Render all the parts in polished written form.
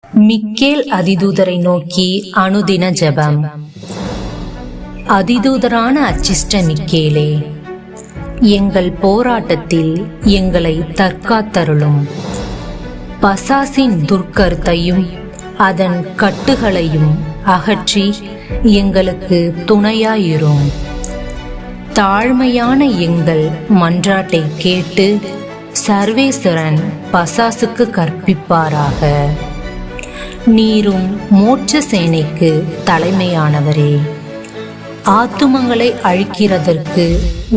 Michael அதிதூதரை நோக்கி அனுதின ஜெபம். அதிதூதரான அச்சிஷ்ட மிக்கேலே, எங்கள் போராட்டத்தில் எங்களை தற்காத்தருளும். பசாசின் துர்க்கர்த்தையும் அதன் கட்டுகளையும் அகற்றி எங்களுக்கு துணையாயிரும். தாழ்மையான எங்கள் மன்றாட்டை கேட்டு சர்வேஸ்வரன் பசாசுக்கு கற்பிப்பாராக. நீரும் மோட்ச சேனைக்கு தலைமையானவரே, ஆத்துமங்களை அழிக்கிறதற்கு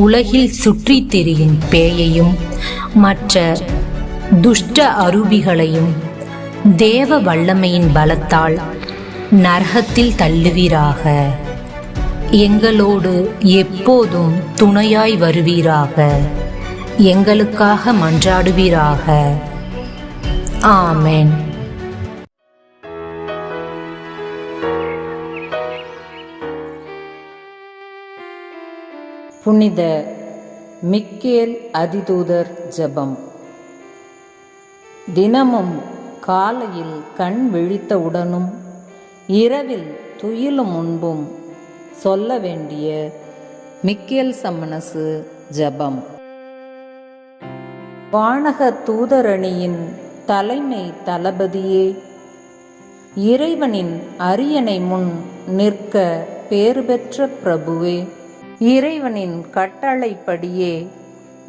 உலகில் சுற்றி திரியும் பேயையும் மற்ற துஷ்ட அரூபிகளையும் தேவ வல்லமையின் பலத்தால் நரகத்தில் தள்ளுவீராக. எங்களோடு எப்போதும் துணையாய் வருவீராக. எங்களுக்காக மன்றாடுவீராக. ஆமென். புனித மிக்கேல் அதிதூதர் ஜெபம். தினமும் காலையில் கண் விழித்தவுடனும் இரவில் துயிலும் முன்பும் சொல்ல வேண்டிய மிக்கேல் சம்மனசு ஜெபம். வானக தூதரணியின் தலைமை தளபதியே, இறைவனின் அரியணை முன் நிற்க பேறு பெற்ற பிரபுவே, இறைவனின் கட்டளைப்படியே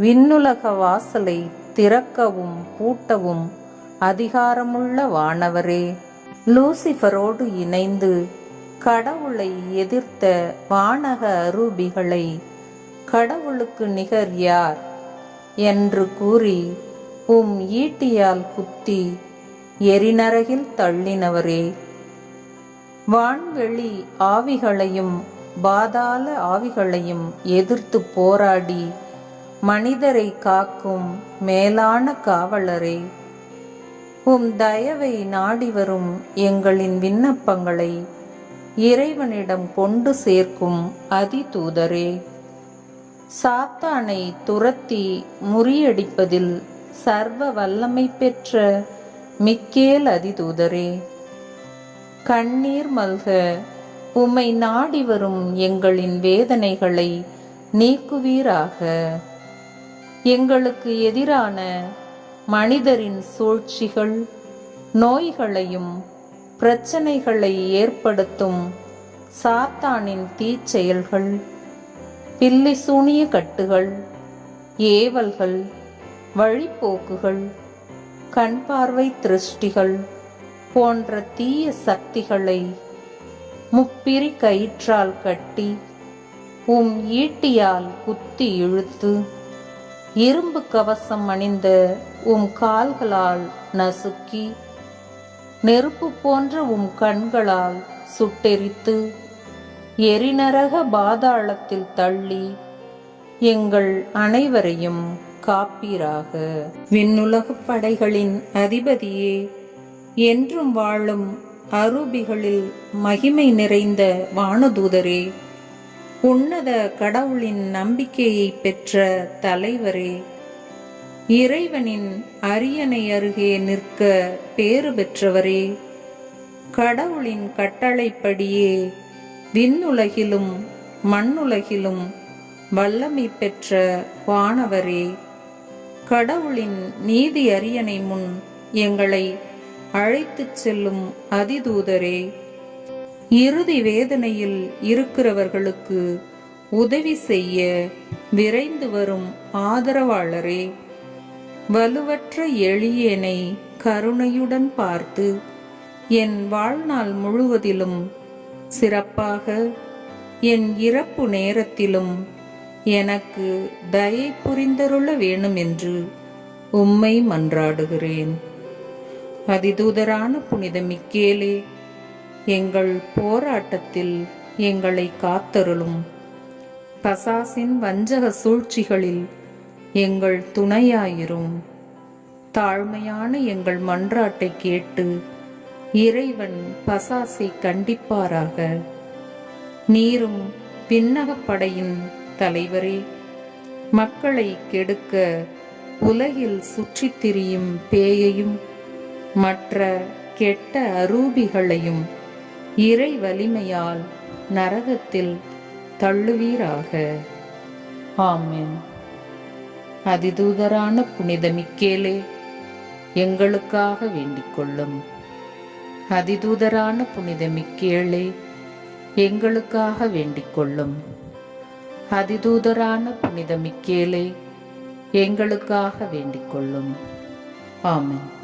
விண்ணுலக வாசலை திறக்கவும் பூட்டவும் அதிகாரமுள்ள வானவரே, லூசிஃபரோடு இணைந்து கடவுளை எதிர்த்த வானக அரூபிகளை கடவுளுக்கு நிகர் யார் என்று கூறி ஈட்டியால் குத்தி எரிநரகில் தள்ளினவரே, வான்வெளி ஆவிகளையும் பாதாள ஆவிகளையும் எதிர்த்து போராடி மனிதரை காக்கும் மேலான காவலரே, தயவை நாடி வரும் எங்களின் விண்ணப்பங்களை இறைவனிடம் கொண்டு சேர்க்கும் அதிதூதரே, சாத்தானை துரத்தி முறியடிப்பதில் சர்வ வல்லமை பெற்ற மிக்கேல் அதிதூதரே, கண்ணீர் மல்க உம்மை நாடி வரும் எங்களின் வேதனைகளை நீக்குவீராக. எங்களுக்கு எதிரான மனிதரின் சூழ்ச்சிகள், நோய்களையும் பிரச்சனைகளை ஏற்படுத்தும் சாத்தானின் தீச்செயல்கள், பில்லி சூனிய கட்டுகள், ஏவல்கள், வழிப்போக்குகள், கண் பார்வை திருஷ்டிகள் போன்ற தீய சக்திகளை முப்பிரி கயிற்றால் கட்டி ஈட்டியால் குத்தி இழுத்து இரும்பு கவசம் அணிந்த கால்களால் நசுக்கி நெருப்பு போன்ற கண்களால் சுட்டெரித்து எரிநரக பாதாளத்தில் தள்ளி எங்கள் அனைவரையும் காப்பீராக. விண்ணுலகப் படைகளின் அதிபதியே, என்றும் வாழும் அரூபிகளில் மகிமை நிறைந்த வானதூதரே, உன்னத கடவுளின் நம்பிக்கையை பெற்ற தலைவரே, இறைவனின் அரியணை அருகே நிற்க பேறு பெற்றவரே, கடவுளின் கட்டளைப்படியே விண்ணுலகிலும் மண்ணுலகிலும் வல்லமை பெற்ற வானவரே, கடவுளின் நீதி அரியணை முன் எங்களை அழைத்துச் செல்லும் அதிதூதரே, இறுதி வேதனையில் இருக்கிறவர்களுக்கு உதவி செய்ய விரைந்து வரும் ஆதரவாளரே, வலுவற்ற எளியேனை கருணையுடன் பார்த்து என் வாழ்நாள் முழுவதிலும் சிறப்பாக என் இறப்பு நேரத்திலும் எனக்கு தயை புரிந்தருள வேணும் என்று உம்மை மன்றாடுகிறேன். அதிதூதரான புனித மிக்கேலே, எங்கள் போராட்டத்தில் எங்களை காத்தருளும். பசாசின் வஞ்சக சூழ்ச்சிகளில் எங்கள் துணையாயிரும். தாழ்மையான எங்கள் மன்றாட்டை கேட்டு இறைவன் பசாசை கண்டிப்பாராக. நீரும் விண்ணகப்படையின் தலைவரே, மக்களை கெடுக்க உலகில் சுற்றித் திரியும் பேயையும் மற்ற கெட்ட அரூபிகளையும் இறை வலிமையால் நரகத்தில் தள்ளுவீராக. ஆமென். அதிதூதரான புனித மிக்கேலே, எங்களுக்காக வேண்டிக் கொள்ளும். அதிதூதரான புனித மிக்கேலே, எங்களுக்காக வேண்டிக் கொள்ளும். அதிதூதரான புனித மிக்கேலே, எங்களுக்காக வேண்டிக் கொள்ளும். ஆமென்.